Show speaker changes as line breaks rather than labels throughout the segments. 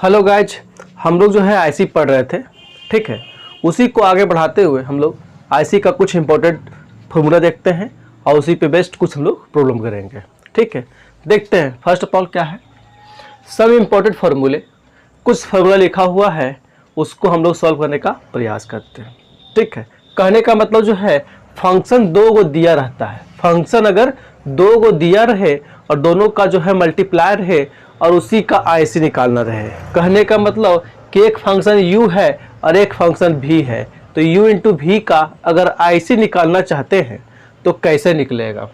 Hello guys, हम लोग जो है आईसी पढ़ रहे थे। ठीक है, उसी को आगे बढ़ाते हुए हम लोग आईसी का कुछ इंपॉर्टेंट फार्मूला देखते हैं और उसी पे बेस्ड कुछ हम लोग प्रॉब्लम करेंगे। ठीक है, देखते हैं। फर्स्ट ऑफ ऑल क्या है, सब इंपॉर्टेंट फार्मूले, कुछ फार्मूला लिखा हुआ है उसको हम लोग सॉल्व करने का प्रयास करते हैं। ठीक है, कहने का मतलब जो है फंक्शन दो को दिया रहता है। फंक्शन अगर दो को दिया रहे और दोनों का जो है मल्टीप्लायर रहे और उसी का आईसी निकालना रहे, कहने का मतलब कि एक फंक्शन u है और एक फंक्शन v है, तो u इंटू वी का अगर आईसी निकालना चाहते हैं तो कैसे निकलेगा।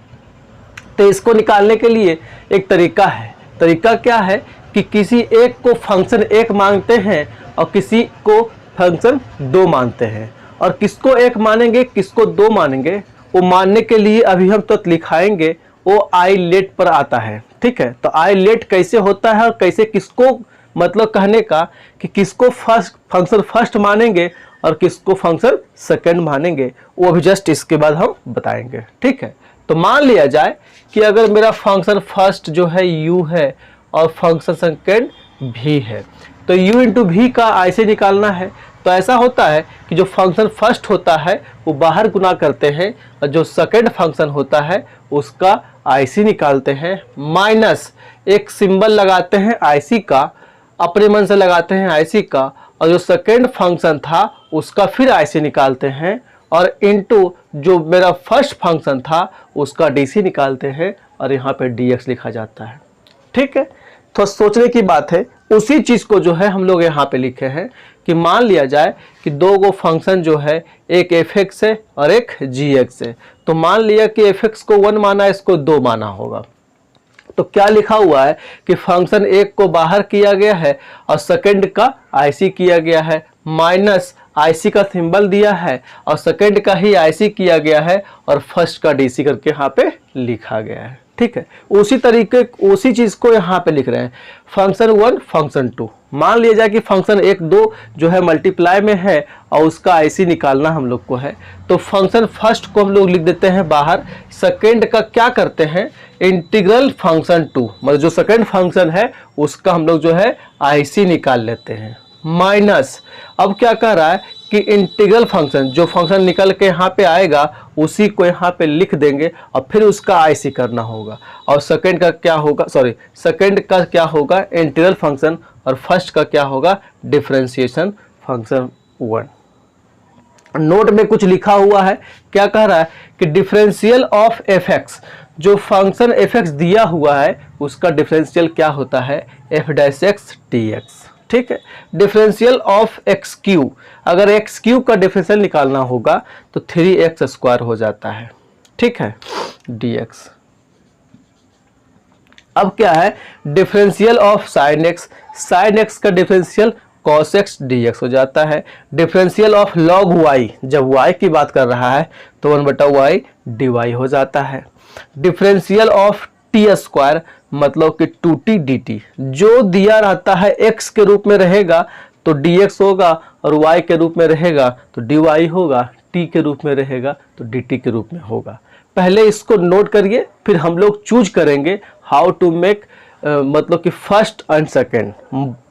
तो इसको निकालने के लिए एक तरीका है। तरीका क्या है कि किसी एक को फंक्शन एक मानते हैं और किसी को फंक्शन दो मानते हैं, और किसको एक मानेंगे किसको दो मानेंगे वो मानने के लिए अभी हम तो लिखाएंगे, वो आई लेट पर आता है। ठीक है, तो आई लेट कैसे होता है और कैसे किसको, मतलब कहने का कि किसको फंक्शन फर्स्ट मानेंगे और किसको फंक्शन सेकंड मानेंगे, वो अभी जस्ट इसके बाद हम बताएंगे। ठीक है, तो मान लिया जाए कि अगर मेरा फंक्शन फर्स्ट जो है u है और फंक्शन सेकंड v है, तो u इंटू वी का आईसी निकालना है। तो ऐसा होता है कि जो फंक्शन फर्स्ट होता है वो बाहर गुना करते हैं और जो सेकंड फंक्शन होता है उसका आईसी निकालते हैं, माइनस एक सिंबल लगाते हैं आईसी का, अपने मन से लगाते हैं आईसी का, और जो सेकंड फंक्शन था उसका फिर आईसी निकालते हैं, और इनटू जो मेरा फर्स्ट फंक्शन था उसका डीसी निकालते हैं और यहाँ पे डीएक्स लिखा जाता है। ठीक है, तो सोचने की बात है। उसी चीज़ को जो है हम लोग यहाँ पे लिखे हैं कि मान लिया जाए कि दो गो फंक्शन जो है, एक एफ एक्स है और एक जी एक्स है। तो मान लिया कि एफ एक्स को 1 माना, इसको 2 माना होगा। तो क्या लिखा हुआ है कि फंक्शन एक को बाहर किया गया है और सेकंड का आईसी किया गया है, माइनस आईसी का सिंबल दिया है और सेकंड का ही आईसी किया गया है और फर्स्ट का डीसी करके यहाँ पे लिखा गया है। ठीक है, उसी तरीके उसी चीज को यहाँ पे लिख रहे हैं, फंक्शन 1 फंक्शन 2। मान लिया जाए कि फंक्शन 1 2 जो है मल्टीप्लाई में है और उसका आईसी निकालना हम लोग को है, तो फंक्शन फर्स्ट को हम लोग लिख देते हैं बाहर, सेकंड का क्या करते हैं इंटीग्रल फंक्शन 2, मतलब जो सेकंड फंक्शन है उसका हम लोग जो है आईसी निकाल लेते हैं, माइनस अब क्या कह रहा है कि इंटीग्रल फंक्शन, जो फंक्शन निकल के यहाँ पे आएगा उसी को यहाँ पे लिख देंगे और फिर उसका आईसी करना होगा, और सेकंड का क्या होगा, सेकंड का क्या होगा इंटीग्रल फंक्शन, और फर्स्ट का क्या होगा डिफरेंशिएशन फंक्शन 1। नोट में कुछ लिखा हुआ है, क्या कह रहा है कि डिफरेंशियल ऑफ एफ एक्स, जो फंक्शन एफ एक्स दिया हुआ है उसका डिफरेंशियल क्या होता है F dash x D x. ठीक है, डिफरेंशियल ऑफ एक्स क्यू, अगर एक्स क्यू का डिफरेंशियल निकालना होगा तो 3x स्क्वायर हो जाता है। ठीक है, dx। अब क्या है differential of sine x, sine x का डिफरेंशियल cos x dx हो जाता है। डिफरेंशियल ऑफ log y, जब y की बात कर रहा है तो 1/y dy हो जाता है। डिफरेंशियल ऑफ टी स्क्वायर, मतलब कि 2t dt, जो दिया रहता है x के रूप में रहेगा तो dx होगा और y के रूप में रहेगा तो dy होगा, t के रूप में रहेगा तो dt के रूप में होगा। पहले इसको नोट करिए, फिर हम लोग चूज करेंगे हाउ टू मेक, मतलब कि फर्स्ट एंड सेकंड।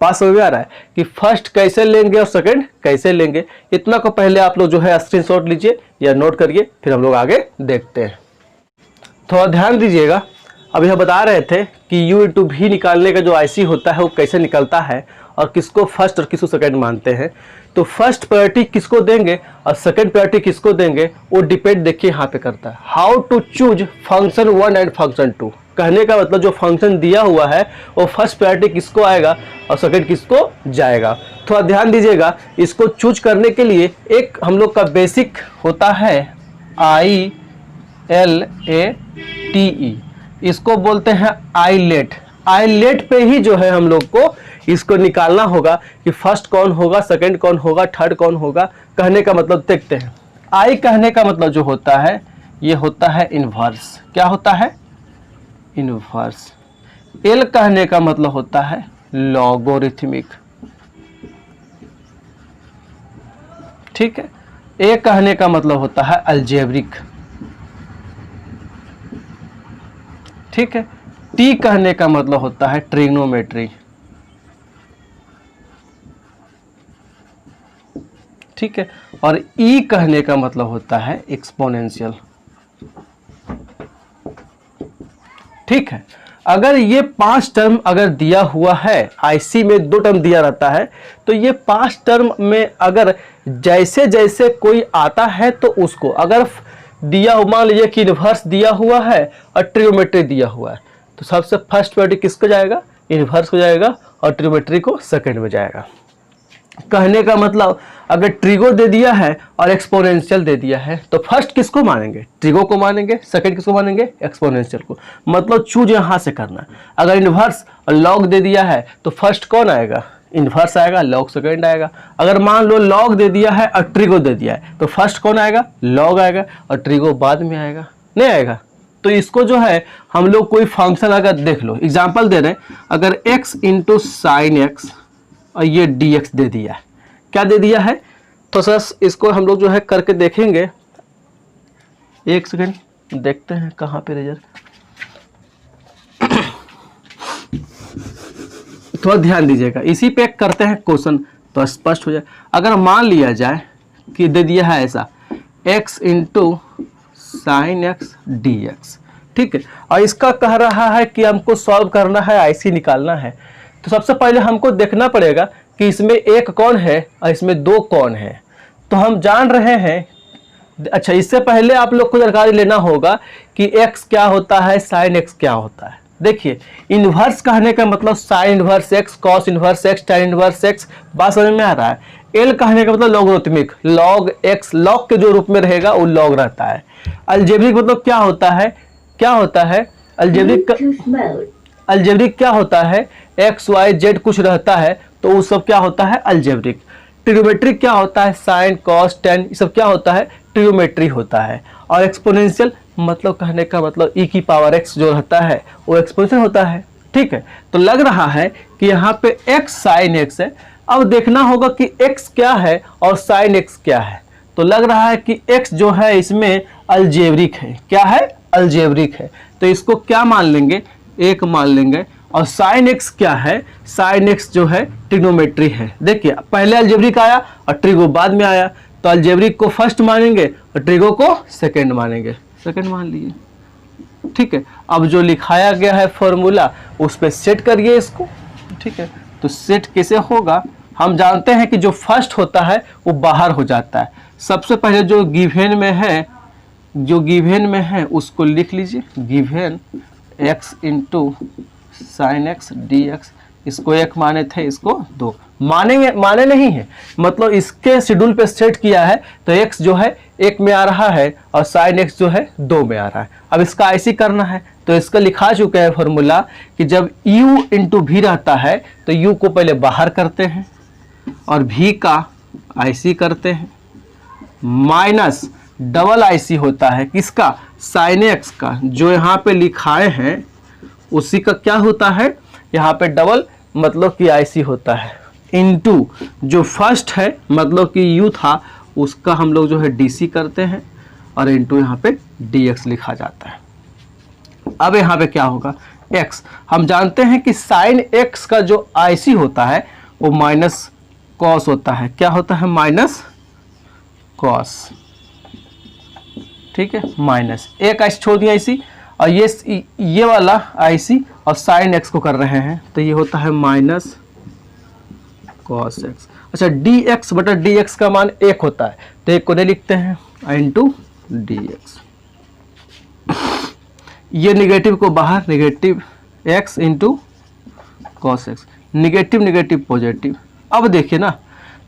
बात समझ में आ रहा है कि फर्स्ट कैसे लेंगे और सेकंड कैसे लेंगे, इतना को पहले आप लोग जो है स्क्रीनशॉट लीजिए या नोट करिए, फिर हम लोग आगे देखते हैं। थोड़ा ध्यान दीजिएगा, अभी हम बता रहे थे कि u इंटू वी निकालने का जो आईसी होता है वो कैसे निकलता है और किसको फर्स्ट और किसको सेकंड मानते हैं। तो फर्स्ट प्रायोरिटी किसको देंगे और सेकंड प्रायोरिटी किसको देंगे वो डिपेंड देखिए यहाँ पे करता है। How to choose function 1 and function 2, कहने का मतलब जो फंक्शन दिया हुआ है वो फर्स्ट प्रायोरिटी किसको आएगा और सेकंड किसको जाएगा। थोड़ा ध्यान दीजिएगा, इसको चूज करने के लिए एक हम लोग का बेसिक होता है ILATE, इसको बोलते हैं आईलेट। आईलेट पे ही जो है हम लोग को इसको निकालना होगा कि फर्स्ट कौन होगा, सेकंड कौन होगा, थर्ड कौन होगा। कहने का मतलब देखते हैं, आई कहने का मतलब जो होता है ये होता है इनवर्स, क्या होता है इनवर्स। एल कहने का मतलब होता है लॉगरिथमिक। ठीक है, ए कहने का मतलब होता है अलजेब्रिक। ठीक है, टी कहने का मतलब होता है ट्रिग्नोमेट्री। ठीक है। और ई कहने का मतलब होता है एक्सपोनेंशियल, ठीक है। अगर ये 5 टर्म अगर दिया हुआ है, आईसी में 2 टर्म दिया रहता है, तो ये 5 टर्म में अगर जैसे जैसे कोई आता है तो उसको अगर दिया हो, मान लीजिए कि इन्वर्स दिया हुआ है और ट्रिग्नोमेट्री दिया हुआ है, तो सबसे फर्स्ट प्रायोरिटी किसको जाएगा? इन्वर्स को जाएगा, और ट्रिग्नोमेट्री को सेकंड में जाएगा। कहने का मतलब अगर ट्रिगो दे दिया है और एक्सपोनेंशियल दे दिया है तो फर्स्ट किसको मानेंगे? ट्रिगो को मानेंगे, सेकंड किसको मानेंगे? एक्सपोनेंशियल को। मतलब चूज यहां से करना है। अगर इन्वर्स और लॉग दे दिया है तो फर्स्ट कौन आएगा? इन्वर्स आएगा, लॉग सेकंड आएगा। अगर मान लो लॉग दे दिया है और ट्रिगो दे दिया है तो फर्स्ट कौन आएगा? लॉग आएगा, और ट्रिगो बाद में आएगा, नहीं आएगा। तो इसको जो है हम लोग कोई फंक्शन अगर देख लो, एग्जाम्पल दे रहे हैं, अगर x इंटू साइन एक्स और ये dx दे दिया है, क्या दे दिया है? तो सर इसको हम लोग जो है करके देखेंगे। एक सेकेंड देखते हैं कहाँ पे रिजल्ट, थोड़ा ध्यान दीजिएगा, इसी पे करते हैं क्वेश्चन तो स्पष्ट हो जाए। अगर मान लिया जाए कि दे दिया है ऐसा x into sine x D x, ठीक है, और इसका कह रहा है कि हमको सॉल्व करना है, आईसी निकालना है। तो सबसे पहले हमको देखना पड़ेगा कि इसमें एक कौन है और इसमें 2 कौन है। तो हम जान रहे हैं, अच्छा इससे पहले आप लोग को जानकारी लेना होगा कि x क्या होता है, साइन x क्या होता है। देखिए इन्वर्स कहने का मतलब sign inverse x, cos inverse x, tan inverse x, बात समझ में आ रहा है। एल कहने का मतलब लॉगरिथमिक, लॉग x, लॉग के जो रूप में रहेगा वो लॉग रहता है। अलजेब्रिक मतलब क्या होता है? क्या होता है अलजेब्रिक क्या होता है? एक्स वाई जेड कुछ रहता है तो वो सब क्या होता है? अलजेब्रिक। ट्रिग्नोमेट्रिक क्या होता है? साइन कॉस टेन, ये सब क्या होता है? ट्रिग्नोमेट्री होता है। और एक्सपोनेंशियल मतलब कहने का मतलब e की पावर x जो रहता है वो एक्सपोनेंशियल होता है, ठीक है। तो लग रहा है कि यहाँ पे x साइन x है। अब देखना होगा कि x क्या है और साइन x क्या है। तो लग रहा है कि x जो है इसमें अलजेब्रिक है। क्या है? अलजेब्रिक है। तो इसको क्या मान लेंगे? 1 मान लेंगे। और साइन एक्स क्या है? साइन एक्स जो है ट्रिग्नोमेट्री है। देखिए पहले अलजेब्रिक आया और ट्रिगो बाद में आया, तो अलजेब्रिक को फर्स्ट मानेंगे और ट्रिगो को सेकंड मानेंगे, सेकंड मान लिए, ठीक है। अब जो लिखाया गया है फॉर्मूला उस पर सेट करिए इसको, ठीक है। तो सेट कैसे होगा? हम जानते हैं कि जो फर्स्ट होता है वो बाहर हो जाता है। सबसे पहले जो गिवन में है उसको लिख लीजिए, given x into sine x D x, इसको 1 माने थे, इसको 2 मानेंगे, माने नहीं है मतलब इसके शेड्यूल पे सेट किया है तो x जो है 1 में आ रहा है और साइन x जो है 2 में आ रहा है। अब इसका आईसी करना है तो इसका लिखा चुका है फॉर्मूला कि जब u इंटू भी रहता है तो u को पहले बाहर करते हैं और v का आईसी करते हैं, माइनस डबल आईसी होता है किसका? साइन एक्स का, जो यहाँ पे लिखाए हैं उसी का क्या होता है? यहाँ पे डबल मतलब कि आईसी होता है, इनटू जो फर्स्ट है मतलब कि यू था उसका हम लोग जो है डीसी करते हैं और इनटू यहाँ पे डीएक्स लिखा जाता है। अब यहाँ पे क्या होगा? एक्स, हम जानते हैं कि साइन एक्स का जो आईसी होता है वो माइनस कॉस होता है। क्या होता है? माइनस कॉस, ठीक है, माइनस एक आईसी छोड़ दिया आईसी, और ये वाला आईसी और साइन एक्स को कर रहे हैं तो ये होता है माइनस कॉस एक्स। अच्छा डी एक्स बटा डी एक्स का मान 1 होता है तो 1 को नहीं लिखते हैं, इंटू डी एक्स। ये निगेटिव को बाहर, negative x into cos x, negative negative positive. अब देखिए ना,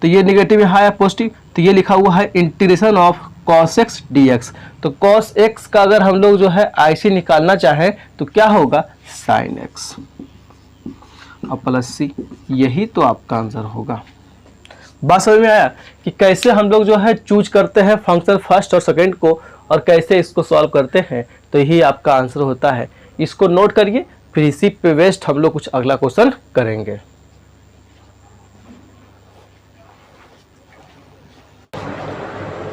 तो ये निगेटिव यहाँ आया पॉजिटिव, तो ये लिखा हुआ है integration of cos x dx। तो cos x का अगर हम लोग जो है आईसी निकालना चाहें तो क्या होगा? sin x और प्लस सी, यही तो आपका आंसर होगा। बात समझ में आया कि कैसे हम लोग जो है चूज करते हैं फंक्शन फर्स्ट और सेकंड को और कैसे इसको सॉल्व करते हैं, तो यही आपका आंसर होता है। इसको नोट करिए, फिर इसी पे बेस्ड हम लोग कुछ अगला क्वेश्चन करेंगे।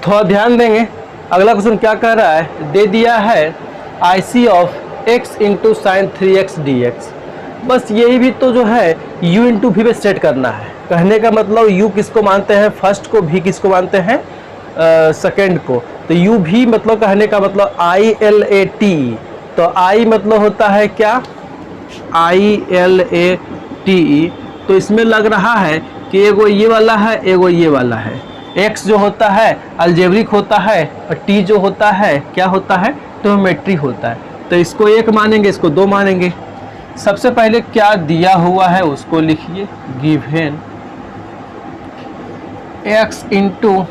थोड़ा ध्यान देंगे, अगला क्वेश्चन क्या कह रहा है? दे दिया है IC of x into sine 3x dx। बस यही भी तो जो है u इंटू भी पे सेट करना है। कहने का मतलब u किसको मानते हैं, फर्स्ट को, v किसको मानते हैं, सेकंड को। तो u भी मतलब कहने का मतलब ILATE, तो I मतलब होता है क्या, ILATE। तो इसमें लग रहा है कि एगो ये वाला है, एगो ये वाला है। x जो होता है अलजेब्रिक होता है और t जो होता है क्या होता है, ट्रिग्नोमेट्री होता है। तो इसको 1 मानेंगे, इसको 2 मानेंगे। सबसे पहले क्या दिया हुआ है उसको लिखिए, given x into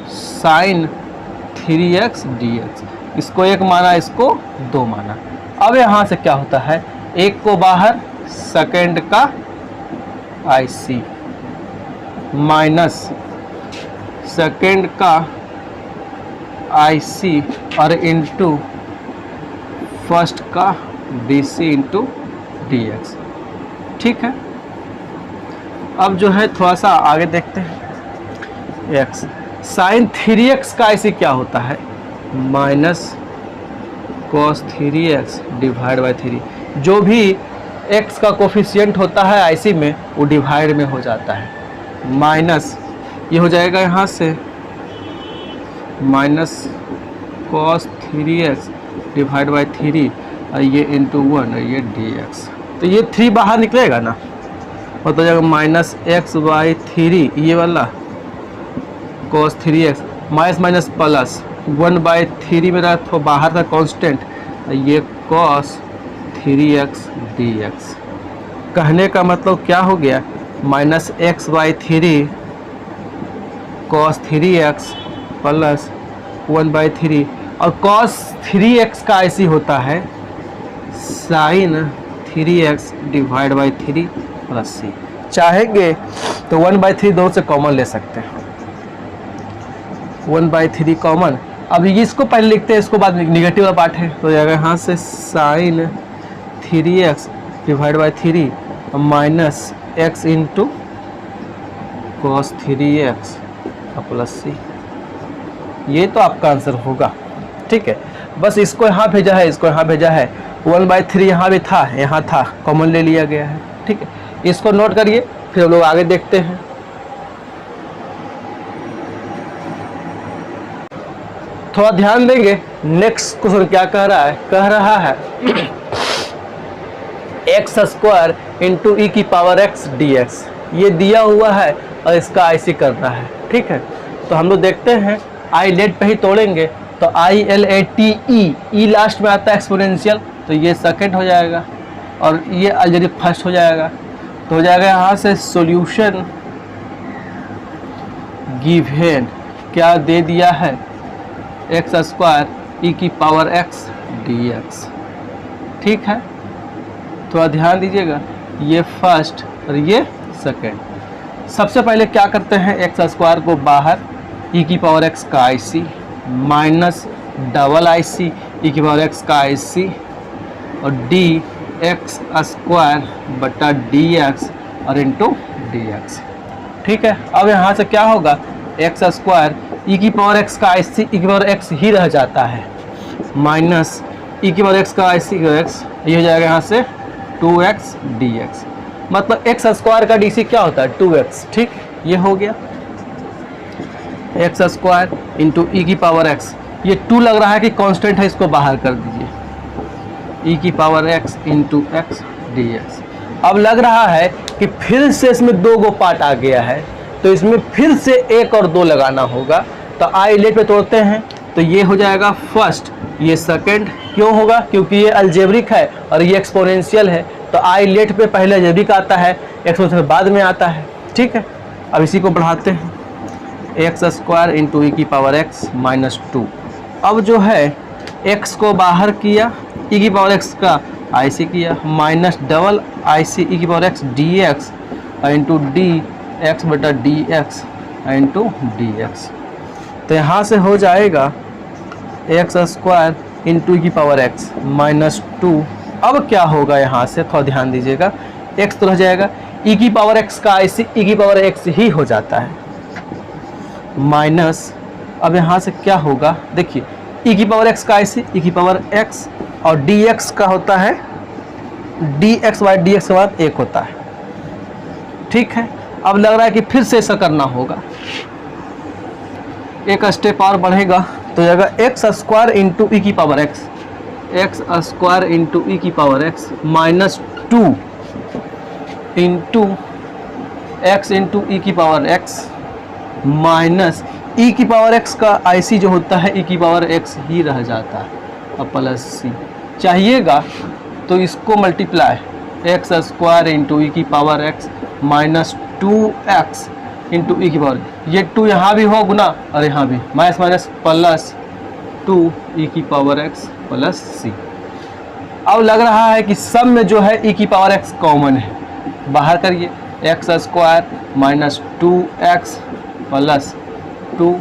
sine 3x dx, इसको 1 माना, इसको 2 माना। अब यहाँ से क्या होता है, 1 को बाहर, सेकंड का IC माइनस सेकंड का IC और इंटू फर्स्ट का DC इंटू dx। ठीक है, अब जो है थोड़ा सा आगे देखते हैं। x साइन 3x का IC क्या होता है, minus cos 3x divide by 3। जो भी x का कोफिशिएंट होता है IC में वो डिवाइड में हो जाता है, माइनस ये हो जाएगा यहाँ से minus cos 3x divide by 3 और ये इंटू 1 और ये dx। तो ये 3 बाहर निकलेगा ना, और तो जाएगा माइनस x बाई 3, ये वाला cos 3x minus minus plus 1 by 3 मेरा तो बाहर का कांस्टेंट, ये cos 3x dx। कहने का मतलब क्या हो गया, minus x by 3 cos 3x plus 1 by 3, और cos 3x का IC होता है sine 3x divide by 3 plus c। चाहेंगे तो 1 बाई 3 दोनों से कॉमन ले सकते हैं, 1 बाई 3 कॉमन। अब इसको पहले लिखते हैं, इसको बाद में निगेटिव वाला पार्ट है, तो जाएगा यहाँ से sine 3x divide by 3 minus x into cos 3x plus c। ये तो आपका आंसर होगा। ठीक है, बस इसको यहाँ भेजा है, इसको यहाँ भेजा है, 1 बाई 3 यहाँ भी था, यहाँ था, कॉमन ले लिया गया है। ठीक है, इसको नोट करिए, फिर हम लोग आगे देखते हैं। थोड़ा ध्यान देंगे, नेक्स्ट क्वेश्चन क्या कह रहा है एक्स स्क्वायर इंटू ई की पावर एक्स dx। ये दिया हुआ है और इसका IC करना है। ठीक है, तो हम लोग देखते हैं, आई लेट पे ही तोड़ेंगे, तो ILATE, ई लास्ट में आता है एक्सपोनेंशियल, तो ये सेकंड हो जाएगा और ये अलजेब्रिक फर्स्ट हो जाएगा। तो हो जाएगा यहाँ से सॉल्यूशन गिवन क्या दे दिया है, एक्स स्क्वायर ई की पावर एक्स dx। ठीक है, थोड़ा ध्यान दीजिएगा, ये फर्स्ट और ये सेकंड। सबसे पहले क्या करते हैं, एक्स स्क्वायर को बाहर, ई की पावर एक्स का IC माइनस डबल IC ई की पावर एक्स का IC और डी एक्स स्क्वायर बटा dx और इंटू dx। ठीक है, अब यहाँ से क्या होगा, एक्स स्क्वायर ई की पावर एक्स का IC ई की पावर एक्स ही रह जाता है, माइनस ई की पावर एक्स का IC एक्स, ये हो जाएगा यहाँ से 2x dx। मतलब एक्स स्क्वायर का DC क्या होता है, 2x। ठीक, ये हो गया एक्स स्क्वायर इंटू ई की पावर एक्स। ये 2 लग रहा है कि कांस्टेंट है, इसको बाहर कर दीजिए, ई की power x into x dx। अब लग रहा है कि फिर से इसमें 2 गो पार्ट आ गया है, तो इसमें फिर से 1 और 2 लगाना होगा। तो आई लेट पे तोड़ते हैं, तो ये हो जाएगा फर्स्ट, ये सेकंड। क्यों होगा, क्योंकि ये अलजेब्रिक है और ये एक्सपोनेंशियल है, तो आई लेट पे पहले अलजेब्रिक आता है, एक्सपोनेंशियल बाद में आता है। ठीक है, अब इसी को बढ़ाते हैं, एक्स स्क्वायर इंटू ई की पावर एक्स माइनस 2। अब जो है एक्स को बाहर किया, ई की पावर एक्स का IC किया, माइनस डबल IC ई की power x dx into D x बटा dx इंटू dx। तो यहाँ से हो जाएगा एक्स स्क्वायर इंटू ई की पावर एक्स माइनस 2। अब क्या होगा, यहाँ से थोड़ा ध्यान दीजिएगा, x तो रह जाएगा, ई की पावर एक्स का IC ई की पावर एक्स ही हो जाता है, माइनस अब यहाँ से क्या होगा, देखिए ई की पावर एक्स का IC ई की पावर एक्स और dx का होता है dx बाई dx के बाद 1 होता है। ठीक है, अब लग रहा है कि फिर से ऐसा करना होगा, एक स्टेप और बढ़ेगा तो जाएगा एक्स स्क्वायर इंटू ई की power x, x square into e की power x minus 2 into x into e की पावर एक्स माइनस ई की पावर एक्स का आईसी जो होता है ई की पावर एक्स ही रह जाता है, अब प्लस सी चाहिएगा तो इसको multiply x square into e की power x minus 2x into e की पावर, ये 2 यहाँ भी हो गुना और यहाँ भी माइनस माइनस प्लस 2 ई की पावर x प्लस सी। अब लग रहा है कि सब में जो है ई की पावर x कॉमन है, बाहर करिए x square minus 2x plus 2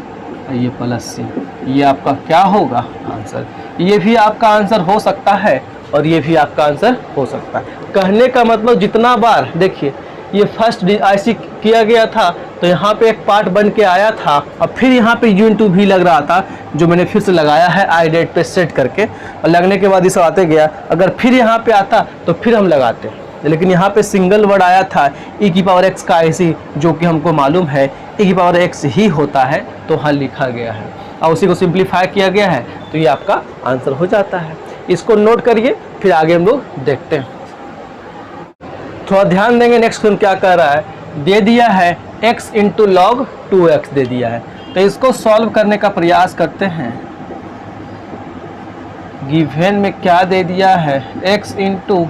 ये प्लस सी, ये आपका क्या होगा आंसर। ये भी आपका आंसर हो सकता है और ये भी आपका आंसर हो सकता है। कहने का मतलब जितना बार देखिए ये फर्स्ट आईसी किया गया था तो यहाँ पे एक पार्ट बन के आया था, अब फिर यहाँ पे U भी लग रहा था जो मैंने फिर से लगाया है आई डेट पे सेट करके, और लगने के बाद ये सब आते गया। अगर फिर यहाँ पे आता तो फिर हम लगाते, लेकिन यहाँ पे सिंगल वर्ड आया था ई की पावर एक्स का आईसी जो कि हमको मालूम है ई की पावर एक्स ही होता है, तो हल लिखा गया है और उसी को सिंप्लीफाई किया गया है, तो ये आपका आंसर हो जाता है। इसको नोट करिए, फिर आगे हम लोग देखते हैं। थोड़ा ध्यान देंगे नेक्स्ट क्वेश्चन क्या कर रहा है, दे दिया है x इंटू लॉग 2x दे दिया है, तो इसको सॉल्व करने का प्रयास करते हैं। गिवन में क्या दे दिया है x into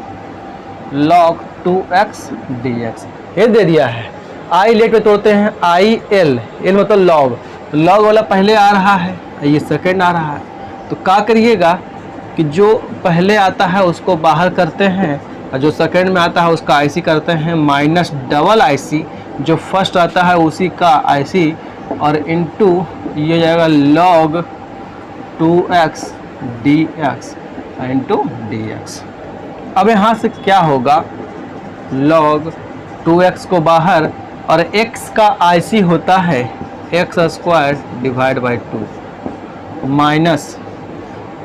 log 2x dx, ये दे दिया है। आई लेट पे तोड़ते हैं, आई एल, एल मतलब लॉग, लॉग वाला पहले आ रहा है, ये सेकेंड आ रहा है, तो क्या करिएगा कि जो पहले आता है उसको बाहर करते हैं और जो सेकंड में आता है उसका आईसी करते हैं माइनस डबल आईसी, जो फर्स्ट आता है उसी का आईसी, और इनटू ये जाएगा log 2x dx into dx। अब यहाँ से क्या होगा, लॉग 2x को बाहर और x का आईसी होता है x square divide by 2 minus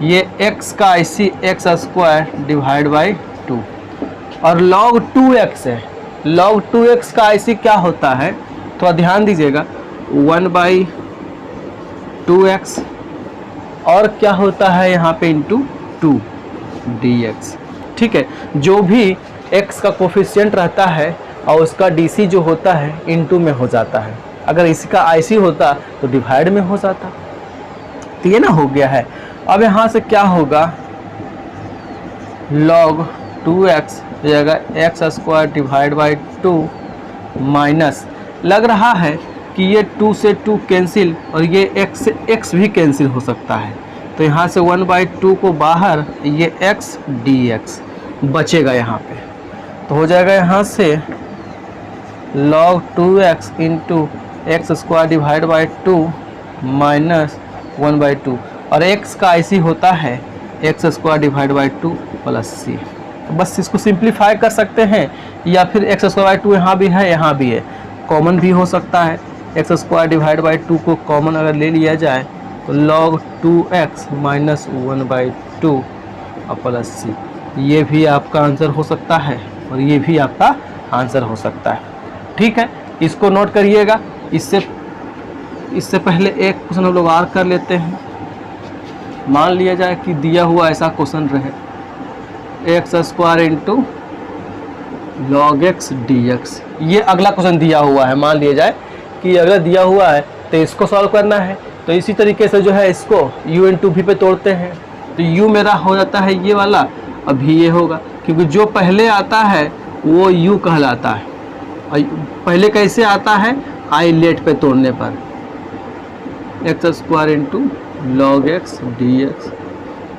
ये x का IC x square divide by 2 और log 2x है, log 2x का आईसी क्या होता है, थोड़ा ध्यान दीजिएगा 1/2x और क्या होता है यहाँ पे इंटू 2 dx। ठीक है, जो भी x का कोफिशिएंट रहता है और उसका dc जो होता है इंटू में हो जाता है, अगर इसका आईसी होता तो डिवाइड में हो जाता, तो ये ना हो गया है। अब यहाँ से क्या होगा, log 2x जाएगा x square divide by 2 minus, लग रहा है कि ये 2 से 2 कैंसिल और ये x से x भी कैंसिल हो सकता है, तो यहाँ से 1/2 को बाहर, ये x dx बचेगा यहाँ पे, तो हो जाएगा यहाँ से log 2x into x square divide by 2 minus 1/2 और x का आईसी होता है x square divide by 2 plus c. बस इसको सिंप्लीफाई कर सकते हैं, या फिर एक्स स्क्वायर बाई 2 यहाँ भी है यहाँ भी है, कॉमन भी हो सकता है। एक्स स्क्वायर डिवाइड बाई 2 को कॉमन अगर ले लिया जाए तो log 2x माइनस 1/2 और प्लस सी, ये भी आपका आंसर हो सकता है और ये भी आपका आंसर हो सकता है। ठीक है, इसको नोट करिएगा। इससे पहले एक क्वेश्चन हम लोग और कर लेते हैं। मान लिया जाए कि दिया हुआ ऐसा क्वेश्चन रहे x square into log x dx, ये अगला क्वेश्चन दिया हुआ है। मान लिया जाए कि अगर दिया हुआ है तो इसको सॉल्व करना है, तो इसी तरीके से जो है इसको u इंटू भी पे तोड़ते हैं, तो u मेरा हो जाता है ये वाला, अभी ये होगा क्योंकि जो पहले आता है वो u कहलाता है। और पहले कैसे आता है, आई लेट पे तोड़ने पर, x square into log x dx,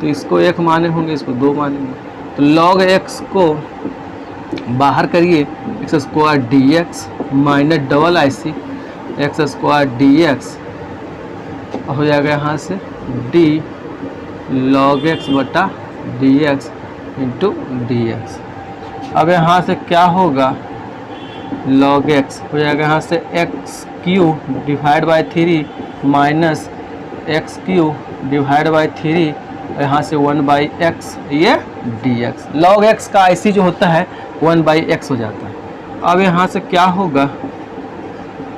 तो इसको एक माने होंगे, इसको दो मानेंगे, तो log x को बाहर करिए x square dx minus double IC x square dx हो जाएगा यहाँ से d log x बटा dx इंटू dx। अब यहाँ से क्या होगा, log x हो जाएगा यहाँ से x cube divide by 3 minus x cube divide by 3, यहाँ से 1/x ये dx। log x का आईसी जो होता है 1/x हो जाता है। अब यहाँ से क्या होगा,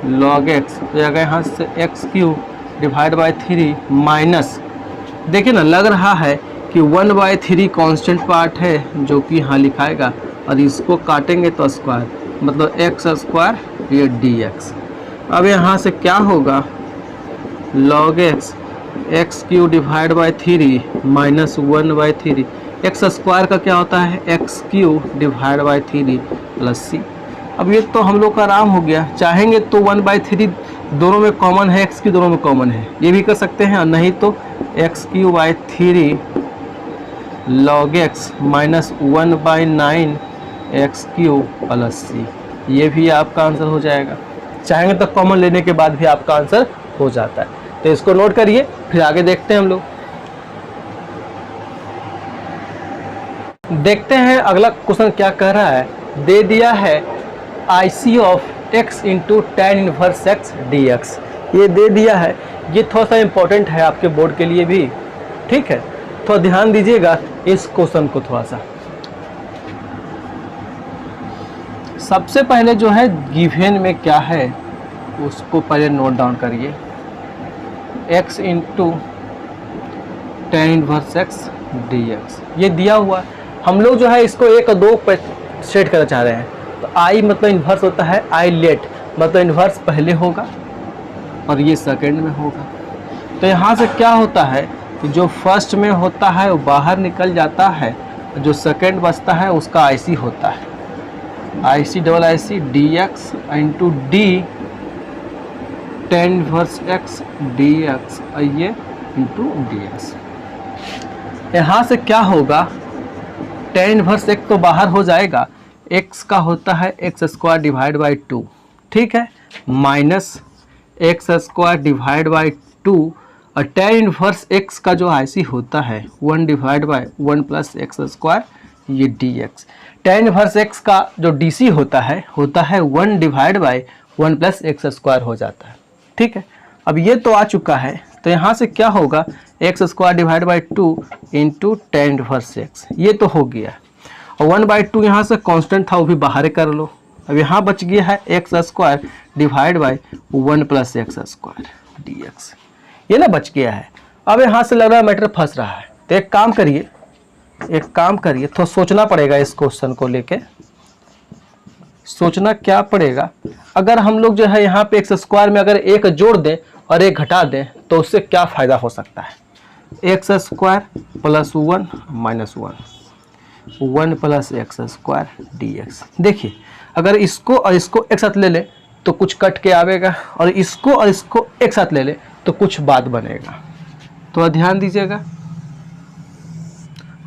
log x तो जाएगा यहाँ से x cube divide by 3 minus, देखिए ना लग रहा है कि 1/3 कांस्टेंट पार्ट है जो कि यहाँ लिखाएगा और इसको काटेंगे तो स्क्वायर, मतलब एक्स स्क्वायर ये dx। अब यहाँ से क्या होगा log x x cube divide by 3 minus 1/3, x square का क्या होता है x cube divide by 3 plus c. अब ये तो हम लोग का आराम हो गया, चाहेंगे तो 1/3 दोनों में कॉमन है, एक्स क्यू दोनों में कॉमन है, ये भी कर सकते हैं, और नहीं तो x cube by 3 log x minus 1/9 x cube plus c, ये भी आपका आंसर हो जाएगा। चाहेंगे तो कॉमन लेने के बाद भी आपका आंसर हो जाता है, तो इसको नोट करिए, फिर आगे देखते हैं हम लोग। देखते हैं अगला क्वेश्चन क्या कह रहा है। दे दिया है IC of x into tan inverse x dx, ये दे दिया है, ये थोड़ा सा इम्पोर्टेंट है आपके बोर्ड के लिए भी, ठीक है, थोड़ा ध्यान दीजिएगा इस क्वेश्चन को थोड़ा सा। सबसे पहले जो है गिवन में क्या है उसको पहले नोट डाउन करिए, x into tan inverse x dx, ये दिया हुआ। हम लोग जो है इसको 1 और 2 पर सेट करना चाह रहे हैं, तो I मतलब इन्वर्स होता है, I लेट मतलब इन्वर्स पहले होगा और ये सेकंड में होगा। तो यहाँ से क्या होता है कि जो फर्स्ट में होता है वो बाहर निकल जाता है, जो सेकंड बचता है उसका IC होता है, IC double IC dx into D tan inverse x dx, ये इंटू dx। यहाँ से क्या होगा tan इनवर्स x तो बाहर हो जाएगा, x का होता है एक्स स्क्वायर डिवाइड बाई 2, ठीक है, minus x square divide by 2, और tan इनवर्स x का जो IC होता है 1 divide by 1 plus x square ये dx। tan इनवर्स x का जो DC होता है 1 divide by 1 plus x square हो जाता है, ठीक है। अब ये तो आ चुका है, तो यहाँ से क्या होगा x square divide by 2 into tan inverse x, ये तो हो गया, और 1/2 यहाँ से कांस्टेंट था वो भी बाहर कर लो। अब यहाँ बच गया है x square divide by 1 plus x square dx, ये ना बच गया है। अब यहाँ से लग रहा है मैटर फंस रहा है, तो एक काम करिए, थोड़ा सोचना पड़ेगा इस क्वेश्चन को लेके, सोचना क्या पड़ेगा। अगर हम लोग जो है यहाँ पे एक्स स्क्वायर में अगर एक जोड़ दें और एक घटा दें तो उससे क्या फ़ायदा हो सकता है, x square plus 1 minus 1 plus x square dx। देखिए अगर इसको और इसको एक साथ ले लें तो कुछ कट के आवेगा, और इसको और इसको एक साथ ले लें तो कुछ बात बनेगा। तो ध्यान दीजिएगा,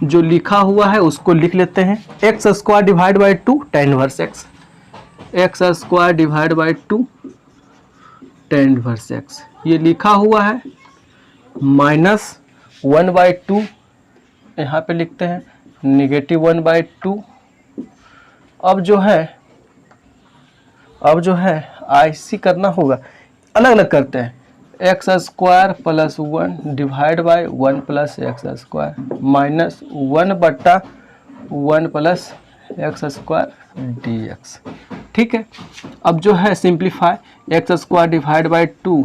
जो लिखा हुआ है उसको लिख लेते हैं, x square divide by 2 tan inverse x, x square divide by 2 tan inverse x, ये लिखा हुआ है, माइनस 1/2 यहाँ पे लिखते हैं, नेगेटिव 1/2। अब जो है IC करना होगा, अलग अलग करते हैं, x square plus 1 divide by 1 plus x square minus 1/1 plus x square dx, ठीक है। अब जो है simplify, x square divide by 2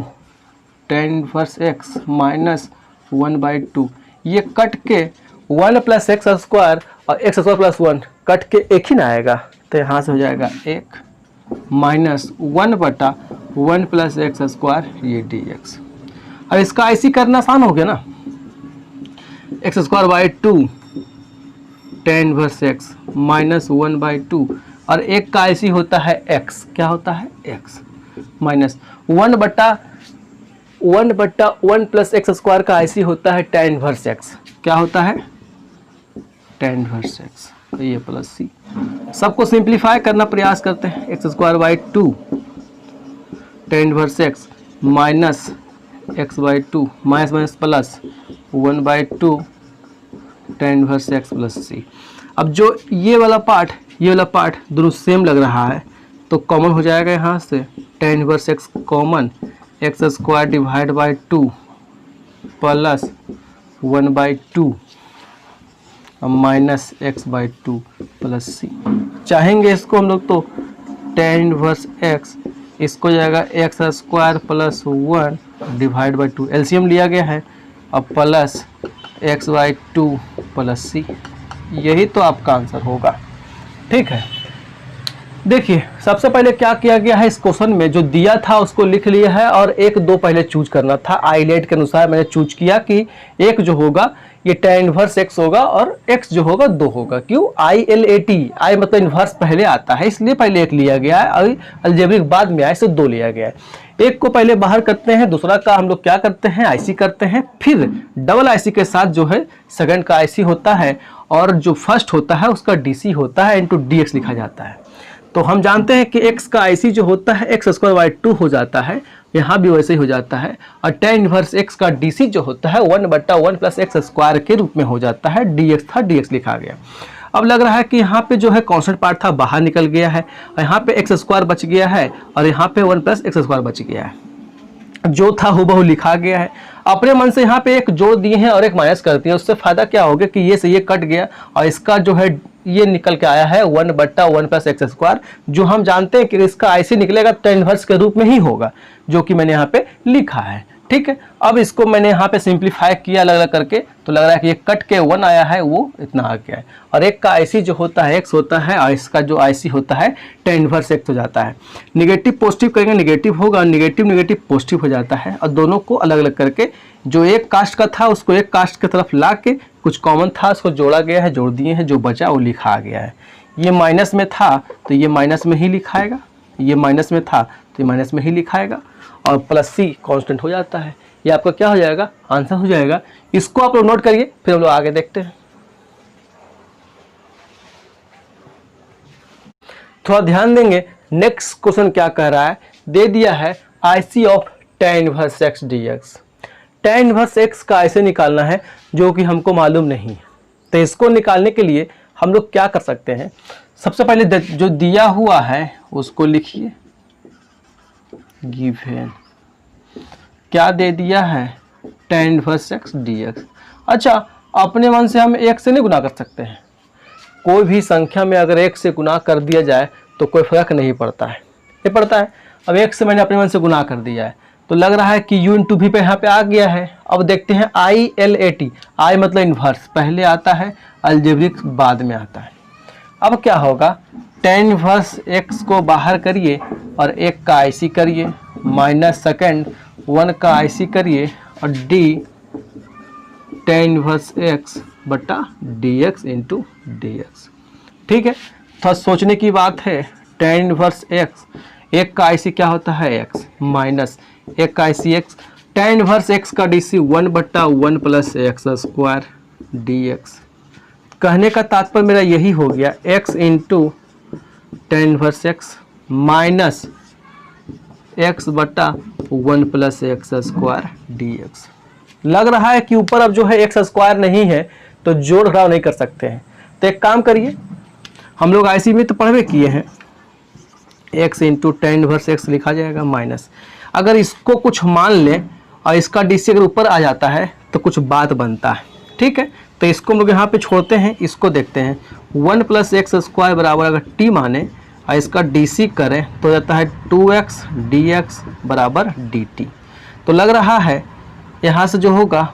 tan inverse x minus 1/2, ये कट के 1 प्लस एक्स स्क्वायर और एक्स स्क्वायर प्लस 1 कट के एक ही ना आएगा, तो यहाँ से हो जाएगा 1 माइनस 1/1 प्लस एक्स स्क्वायर ये dx। अब इसका IC करना आसान हो गया ना, x square by 2 tan inverse x minus 1/2, और एक का IC होता है x, क्या होता है x, minus 1/1 plus x square का IC होता है tan इनवर्स x, क्या होता है tan इनवर्स x, तो ये प्लस सी। सबको सिंप्लीफाई करना प्रयास करते हैं, x square by 2 tan inverse x minus x/2 minus minus plus 1/2 tan inverse x plus c. अब जो ये वाला पार्ट दोनों सेम लग रहा है तो कॉमन हो जाएगा, यहाँ से tan inverse x common, x square divide by 2 plus 1/2 minus x/2 plus c. चाहेंगे इसको हम लोग तो tan इनवर्स x इसको जाएगा x square plus 1 divide by 2, LCM लिया गया है, अब प्लस एक्स बाई 2 प्लस सी, यही तो आपका आंसर होगा। ठीक है, देखिए सबसे पहले क्या किया गया है, इस क्वेश्चन में जो दिया था उसको लिख लिया है और एक दो पहले चूज करना था। आईलेट के अनुसार मैंने चूज किया कि एक जो होगा ये tan इनवर्स x होगा और x जो होगा 2 होगा। क्यों? ILAT, आई मतलब इन्वर्स पहले आता है इसलिए पहले एक लिया गया है और अलजेब्रिक बाद में आया इसे 2 लिया गया है। एक को पहले बाहर करते हैं, दूसरा का हम लोग क्या करते हैं, IC करते हैं, फिर डबल IC के साथ जो है सेकंड का IC होता है और जो फर्स्ट होता है उसका DC होता है इंटू DX लिखा जाता है। तो हम जानते हैं कि x का IC जो होता है एक्स स्क्वायर बाई 2 हो जाता है, यहाँ भी वैसे ही हो जाता है, और tan इनवर्स x का DC जो होता है 1/1 प्लस एक्स स्क्वायर के रूप में हो जाता है, dx था dx लिखा गया। अब लग रहा है कि यहाँ पे जो है कांस्टेंट पार्ट था बाहर निकल गया है, और यहाँ पे एक्स स्क्वायर बच गया है और यहाँ पे 1 प्लस एक्स स्क्वायर बच गया है, जो था हूबहू लिखा गया है। अपने मन से यहाँ पे एक जोड़ दिए हैं और एक माइनस कर दिया, उससे फायदा क्या हो गया कि ये से ये कट गया और इसका जो है ये निकल के आया है 1/1 प्लस एक्स स्क्वायर, जो हम जानते हैं कि इसका IC निकलेगा tan इनवर्स के रूप में ही होगा, जो कि मैंने यहाँ पे लिखा है। ठीक है, अब इसको मैंने यहाँ पे सिंप्लीफाई किया अलग अलग करके, तो लग रहा है कि ये कट के 1 आया है, वो इतना आ गया है, और एक का IC जो होता है x होता है और इसका जो IC होता है tan इनवर्स x हो जाता है। निगेटिव पॉजिटिव करेंगे निगेटिव होगा, निगेटिव निगेटिव पॉजिटिव हो जाता है, और दोनों को अलग अलग करके जो एक कास्ट का था उसको एक कास्ट की तरफ ला के कुछ कॉमन था उसको जोड़ा गया है, जोड़ दिए हैं, जो बचा वो लिखा गया है। ये माइनस में था तो ये माइनस में ही लिखाएगा, ये माइनस में था तो ये माइनस में ही लिखाएगा, और प्लस सी कांस्टेंट हो जाता है। ये आपका क्या हो जाएगा, आंसर हो जाएगा। इसको आप लोग नोट करिए, फिर हम लोग आगे देखते हैं। थोड़ा ध्यान देंगे, नेक्स्ट क्वेश्चन क्या कह रहा है, दे दिया है IC of tan inverse x dx। tan inverse x का IC निकालना है जो कि हमको मालूम नहीं है, तो इसको निकालने के लिए हम लोग क्या कर सकते हैं, सबसे पहले जो दिया हुआ है उसको लिखिए, गिवन क्या दे दिया है, tan इनवर्स x dx। अच्छा, अपने मन से हम एक से नहीं गुना कर सकते हैं, कोई भी संख्या में अगर एक से गुना कर दिया जाए तो कोई फर्क नहीं पड़ता है, ये पड़ता है। अब एक से मैंने अपने मन से गुना कर दिया है तो लग रहा है कि u इंटू भी पे यहाँ पे आ गया है। अब देखते हैं ILAT, I मतलब इन्वर्स पहले आता है, अलजेब्रिक बाद में आता है। अब क्या होगा, tan इनवर्स x को बाहर करिए और एक का IC करिए, माइनस सेकेंड 1 का IC करिए और d tan इनवर्स x बटा dx इंटू dx। ठीक है, थोड़ा सोचने की बात है। tan इनवर्स x, एक का IC क्या होता है x, माइनस एक का IC x, tan inverse x का DC 1/1 plus x square dx। कहने का तात्पर्य मेरा यही हो गया, x into tan inverse x minus x/1 plus x square dx। लग रहा है कि ऊपर अब जो है एक्स स्क्वायर नहीं है तो जोड़ घटाव नहीं कर सकते हैं, तो एक काम करिए, हम लोग IC में तो पढ़वे किए हैं, x into tan inverse x लिखा जाएगा माइनस, अगर इसको कुछ मान लें और इसका DC अगर ऊपर आ जाता है तो कुछ बात बनता है। ठीक है, तो इसको हम लोग यहाँ पे छोड़ते हैं, इसको देखते हैं 1 प्लस एक्स स्क्वायर बराबर अगर t माने और इसका DC करें तो जाता है 2x dx बराबर dt। तो लग रहा है यहाँ से जो होगा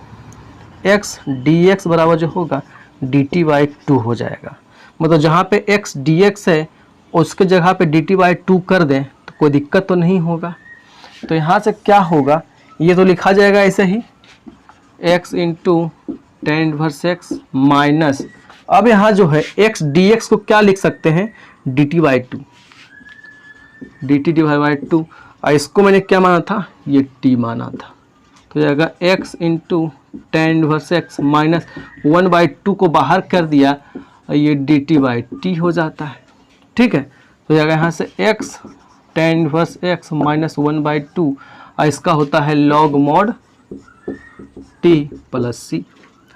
x dx बराबर जो होगा dt/2 हो जाएगा, मतलब जहाँ पे x dx है उसके जगह पे dt/2 कर दें तो कोई दिक्कत तो नहीं होगा। तो यहाँ से क्या होगा, ये तो लिखा जाएगा ऐसे ही, x into tan inverse x minus, अब यहाँ जो है x dx को क्या लिख सकते हैं, dt/2, dt/2, और इसको मैंने क्या माना था, ये t माना था, तो जाएगा x into tan inverse x minus 1/2 को बाहर कर दिया और ये dt/t हो जाता है। ठीक है, तो जाएगा यहाँ से x tan inverse x minus 1/2 और इसका होता है log mod t plus c,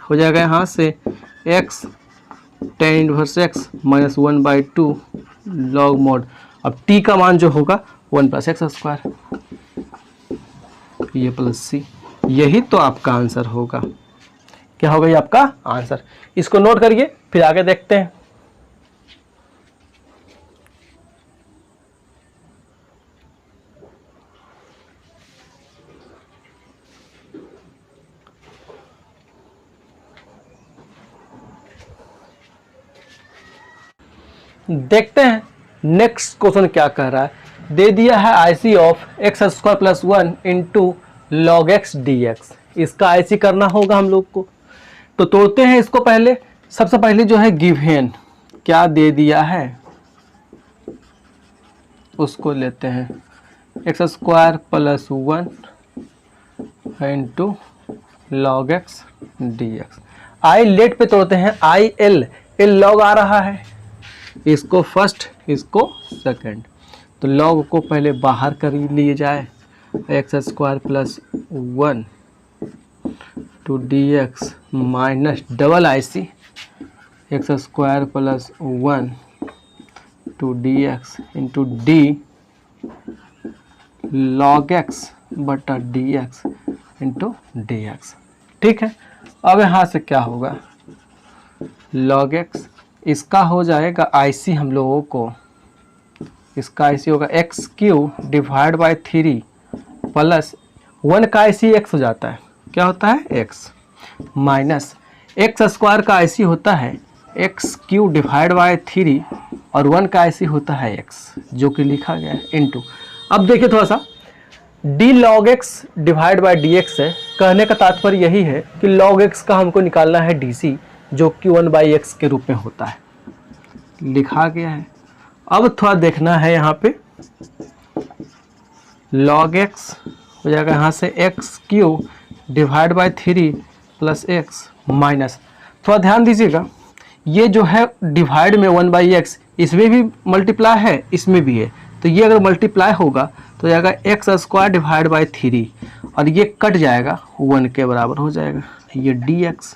हो जाएगा यहाँ से x tan inverse x minus 1/2 log mod, अब t का मान जो होगा 1 प्लस एक्स स्क्वायर, ये प्लस c, यही तो आपका आंसर होगा। क्या होगा ये आपका आंसर, इसको नोट करिए फिर आगे देखते हैं। देखते हैं नेक्स्ट क्वेश्चन क्या कह रहा है। दे दिया है IC of x square plus 1 into log x D x. इसका आईसी करना होगा हम लोग को, तो तोड़ते हैं इसको। पहले सबसे पहले जो है गिवन क्या दे दिया है उसको लेते हैं, x square plus 1 into log x D x. I let पे तोड़ते हैं, आई एल, एल लॉग आ रहा है, इसको फर्स्ट इसको सेकंड, तो लॉग को पहले बाहर कर लिए जाए, x square plus 1 two d x minus double I C x square plus 1 two d x into d log x बटा d x into D x. ठीक है, अब यहाँ से क्या होगा, लॉग एक्स, इसका हो जाएगा आईसी हम लोगों को, इसका आईसी होगा x cube divide by 3 plus 1 का आईसी एक्स हो जाता है, क्या होता है एक्स, माइनस एक्स स्क्वायर का आईसी होता है एक्स क्यू डिवाइड बाई 3 और 1 का आईसी होता है एक्स, जो कि लिखा गया है इंटू। अब देखिए थोड़ा सा, D log x divide by D x है, कहने का तात्पर्य यही है कि लॉग एक्स का हमको निकालना है डीसी, जो कि 1/x के रूप में होता है, लिखा गया है। अब थोड़ा देखना है यहाँ पे, log x हो जाएगा यहाँ से x cube divide by 3 plus x minus, थोड़ा ध्यान दीजिएगा, ये जो है डिवाइड में 1/x, इसमें भी मल्टीप्लाई है इसमें भी है, तो ये अगर मल्टीप्लाई होगा तो जाएगा एक्स स्क्वायर डिवाइड बाई 3 और ये कट जाएगा 1 के बराबर हो जाएगा ये dx।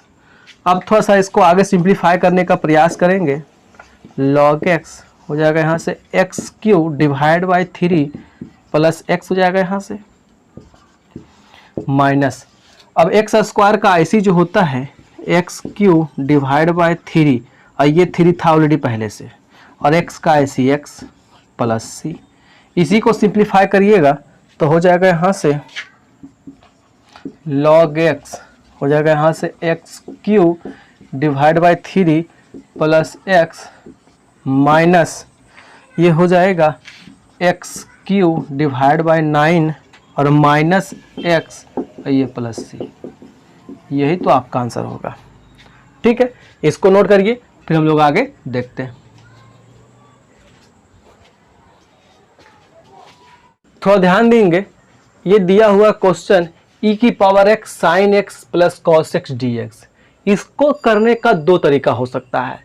अब थोड़ा सा इसको आगे सिंप्लीफाई करने का प्रयास करेंगे, log x हो जाएगा यहाँ से x cube divide by 3 plus x हो जाएगा यहाँ से माइनस, अब एक्स स्क्वायर का आईसी जो होता है एक्स क्यू डिवाइड बाई 3 और ये 3 था ऑलरेडी पहले से, और एक्स का आईसी एक्स प्लस सी, इसी को सिंप्लीफाई करिएगा तो हो जाएगा यहाँ से log x हो जाएगा यहाँ से x cube divide by 3 plus x minus ये हो जाएगा एक्स क्यू डिवाइड बाई 9 और माइनस एक्स ये प्लस सी, यही तो आपका आंसर होगा। ठीक है, इसको नोट करिए, फिर हम लोग आगे देखते हैं। थोड़ा ध्यान देंगे, ये दिया हुआ क्वेश्चन e की power x sine x plus cos x dx, इसको करने का दो तरीका हो सकता है।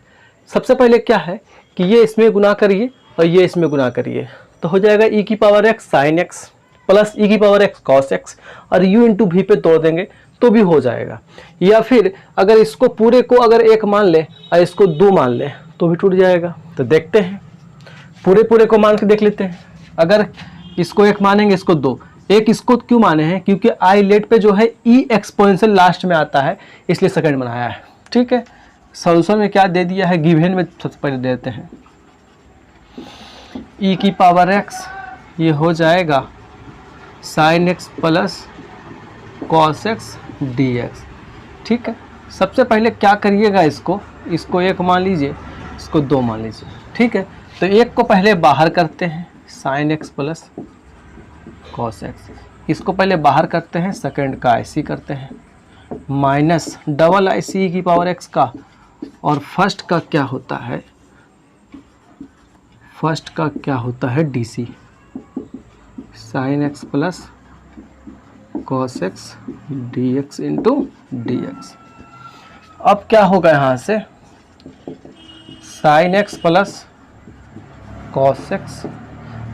सबसे पहले क्या है कि ये इसमें गुना करिए और ये इसमें गुना करिए, तो हो जाएगा e की power x sine x plus e की पावर x कॉस x, और u इंटू वी पे तोड़ देंगे तो भी हो जाएगा। या फिर अगर इसको पूरे को अगर 1 मान ले और इसको 2 मान ले तो भी टूट जाएगा। तो देखते हैं, पूरे को मान के देख लेते हैं। अगर इसको 1 मानेंगे, इसको 2, एक इसको क्यों माने हैं, क्योंकि आई लेट पे जो है ई एक्सपोनेंशियल लास्ट में आता है, इसलिए सेकंड बनाया है। ठीक है, सॉल्यूशन में क्या दे दिया है, गिवन में सबसे पहले देते हैं ई की पावर एक्स, ये हो जाएगा sine x plus cos x D x. ठीक है, सबसे पहले क्या करिएगा, इसको 1 मान लीजिए, इसको 2 मान लीजिए। ठीक है, तो 1 को पहले बाहर करते हैं, sine x plus cos x, इसको पहले बाहर करते हैं, सेकंड का आईसी करते हैं, माइनस डबल आईसी की पावर एक्स का, और फर्स्ट का क्या होता है, DC sine x plus cos x D x into D x. अब क्या होगा यहाँ से, sine x plus cos x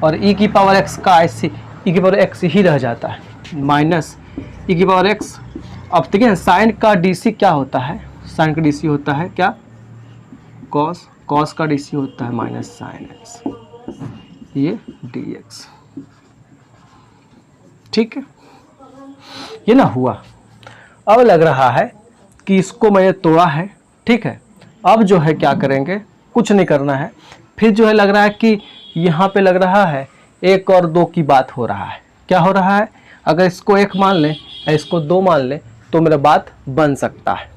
और e की पावर x का आईसी e की पावर x ही रह जाता है, माइनस e की पावर x। अब देखिए साइन का डीसी क्या होता है, साइन का डीसी होता है क्या, कॉस, कॉस का डीसी होता है माइनस साइन एक्स, ये dx। ठीक है, ये ना हुआ। अब लग रहा है कि इसको मैंने तोड़ा है। ठीक है, अब जो है क्या करेंगे, कुछ नहीं करना है, फिर जो है लग रहा है कि यहाँ पे लग रहा है 1 और 2 की बात हो रहा है। क्या हो रहा है, अगर इसको 1 मान लें या इसको 2 मान लें तो मेरा बात बन सकता है।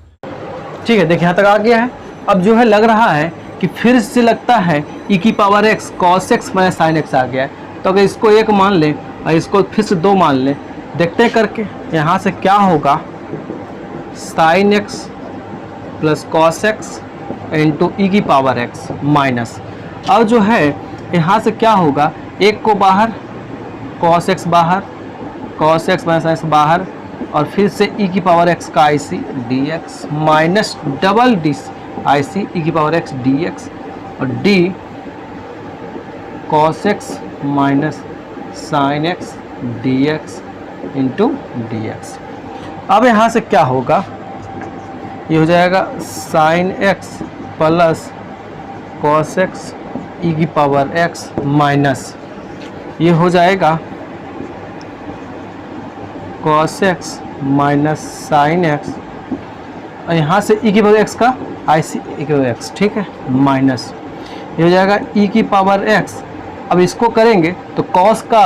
ठीक है, देखिए यहाँ तक आ गया है। अब जो है लग रहा है कि फिर से लगता है e की power x cos x minus sine x आ गया है। तो अगर इसको 1 मान लें और इसको फिर से 2 मान लें, देखते हैं करके यहाँ से क्या होगा, sine x plus cos x into e की पावर x माइनस, अब जो है यहाँ से क्या होगा, 1 को बाहर, cos x बाहर, cos x minus sine x बाहर, और फिर से e की पावर x का IC dx minus double D IC e की पावर x dx और d cos x minus sine x dx into dx। अब यहाँ से क्या होगा, ये हो जाएगा साइन x plus cos x e की पावर x माइनस, ये हो जाएगा cos x minus sine x, और यहाँ से e की पावर x का IC e की पावर x, ठीक है, माइनस, ये हो जाएगा e की पावर x। अब इसको करेंगे तो cos का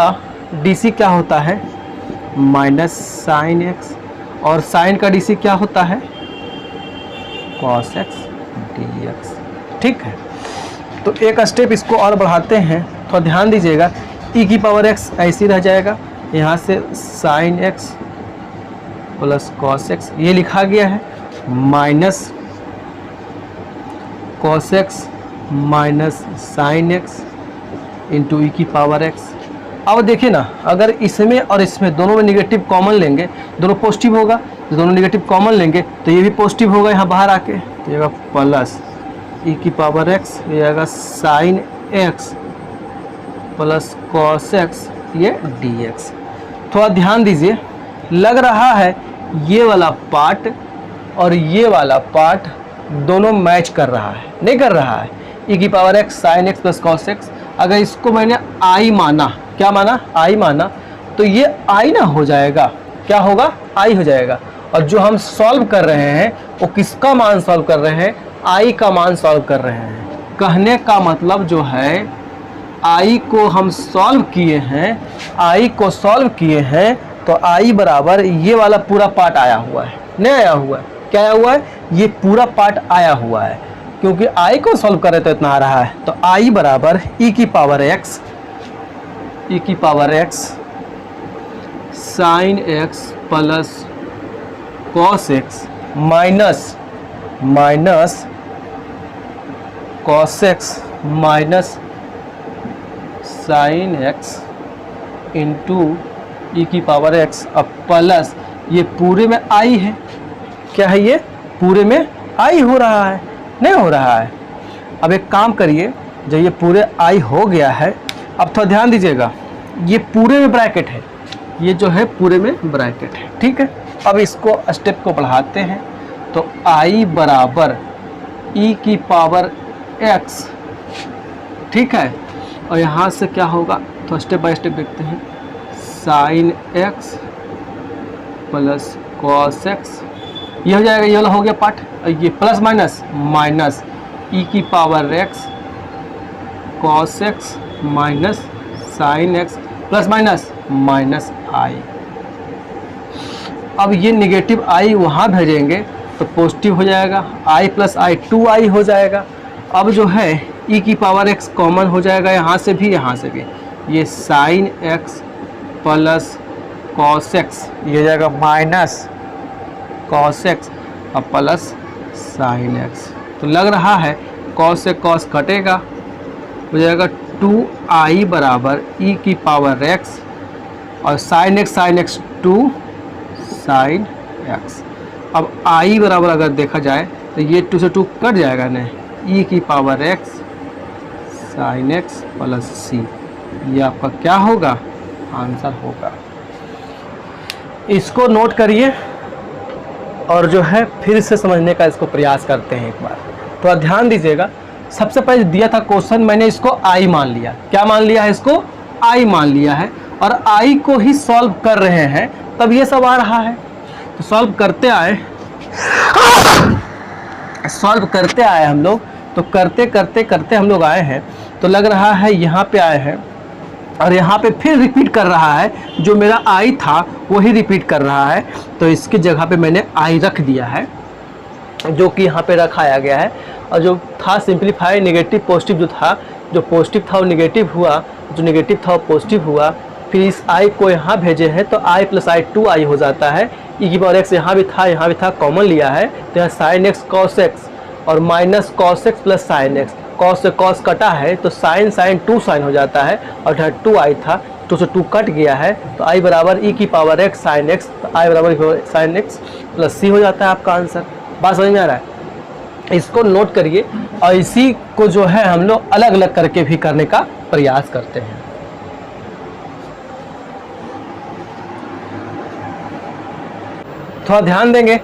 DC क्या होता है, माइनस साइन x, और साइन का DC क्या होता है, cos x dx, ठीक है। तो एक स्टेप इसको और बढ़ाते हैं, थोड़ा ध्यान दीजिएगा, e की पावर x ऐसी रह जाएगा, यहाँ से sine x plus cos x ये लिखा गया है, minus cos x minus sine x into e की पावर x। अब देखिए ना, अगर इसमें और इसमें दोनों में निगेटिव कॉमन लेंगे, दोनों पॉजिटिव होगा, तो दोनों निगेटिव कॉमन लेंगे तो ये भी पॉजिटिव होगा यहाँ बाहर आके, तो ये प्लस ई की पावर x, ये आएगा sine x plus cos x ये dx। थोड़ा ध्यान दीजिए, लग रहा है ये वाला पार्ट और ये वाला पार्ट दोनों मैच कर रहा है, नहीं कर रहा है, e की power x sine x plus cos x। अगर इसको मैंने i माना, क्या माना, i माना, तो ये i ना हो जाएगा, क्या होगा, i हो जाएगा। और जो हम सॉल्व कर रहे हैं वो किसका मान सॉल्व कर रहे हैं, i का मान सॉल्व कर रहे हैं। कहने का मतलब जो है, i को हम सॉल्व किए हैं, i को सॉल्व किए हैं तो i बराबर ये वाला पूरा पार्ट आया हुआ है, नहीं आया हुआ है, क्या आया हुआ है, ये पूरा पार्ट आया हुआ है, क्योंकि i को सॉल्व करे तो इतना आ रहा है। तो i बराबर e की power x sine x plus cos x minus cos x minus sine x into e की पावर x, अब प्लस ये पूरे में i है, क्या है, ये पूरे में i हो रहा है, नहीं हो रहा है। अब एक काम करिए, जब ये पूरे i हो गया है, अब थोड़ा ध्यान दीजिएगा, ये पूरे में ब्रैकेट है, ये जो है पूरे में ब्रैकेट है, ठीक है। अब इसको स्टेप को बढ़ाते हैं, तो i बराबर e की पावर x, ठीक है, और यहाँ से क्या होगा, तो स्टेप बाय स्टेप देखते हैं, sine x plus cos x, ये हो जाएगा, ये वाला हो गया पार्ट, ये प्लस माइनस e की power x cos x minus sine x plus minus i। अब ये नेगेटिव i वहाँ भेजेंगे तो पॉजिटिव हो जाएगा, i प्लस i 2i हो जाएगा। अब जो है e की पावर x कॉमन हो जाएगा, यहाँ से भी, यहाँ से भी, ये sine x plus cos x, ये हो जाएगा माइनस cos x और प्लस साइन x। तो लग रहा है cos से cos कटेगा, हो जाएगा 2i बराबर e की पावर x और साइन x 2 साइन x। अब i बराबर अगर देखा जाए तो ये 2 से 2 कट जाएगा ना, e की power x sine x plus c, ये आपका क्या होगा, आंसर होगा। इसको नोट करिए और जो है फिर से समझने का इसको प्रयास करते हैं एक बार। तो ध्यान दीजिएगा, सबसे पहले दिया था क्वेश्चन, मैंने इसको i मान लिया, क्या मान लिया है, इसको i मान लिया है, और i को ही सॉल्व कर रहे हैं, तब ये सब आ रहा है। तो सॉल्व करते आए हम लोग, तो करते हम लोग आए हैं, तो लग रहा है यहाँ पे आए हैं और यहाँ पे फिर रिपीट कर रहा है, जो मेरा i था वही रिपीट कर रहा है, तो इसकी जगह पे मैंने i रख दिया है, जो कि यहाँ पे रखाया गया है। और जो था सिंप्लीफाई नेगेटिव पॉजिटिव जो था, जो पॉजिटिव था वो नेगेटिव हुआ, जो नेगेटिव था वो पॉजिटिव हुआ। फिर इस i को यहाँ भेजे हैं तो i प्लस आई 2i हो जाता है। e की पावर x यहाँ भी था, कॉमन लिया है तो यहाँ साइन एक्स कॉस एक्स और minus cos x plus sine x, cos से कॉस कटा है तो साइन साइन 2 साइन हो जाता है। और यहाँ 2i था, 2 से 2 कट गया है तो i बराबर e की पावर x साइन एक्स, तो i बराबर साइन एक्स प्लस c हो जाता है आपका आंसर। बात समझ में आ रहा है? इसको नोट करिए और इसी को जो है हम लोग अलग अलग करके भी करने का प्रयास करते हैं। थोड़ा ध्यान देंगे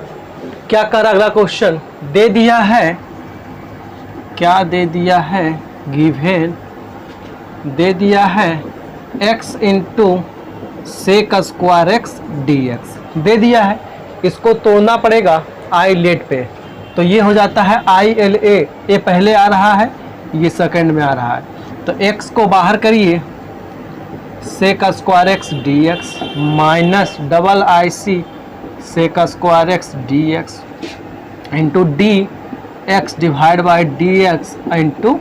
क्या कर अगला क्वेश्चन दे दिया है, क्या दे दिया है, गिवन दे दिया है x into sec square x D x दे दिया है। इसको तोड़ना पड़ेगा आई लेट पे, तो ये हो जाता है आई एल ए, ये पहले आ रहा है, ये सेकंड में आ रहा है। तो x को बाहर करिए, sec square x D x minus double I C sec square x D x into D X divide by D x into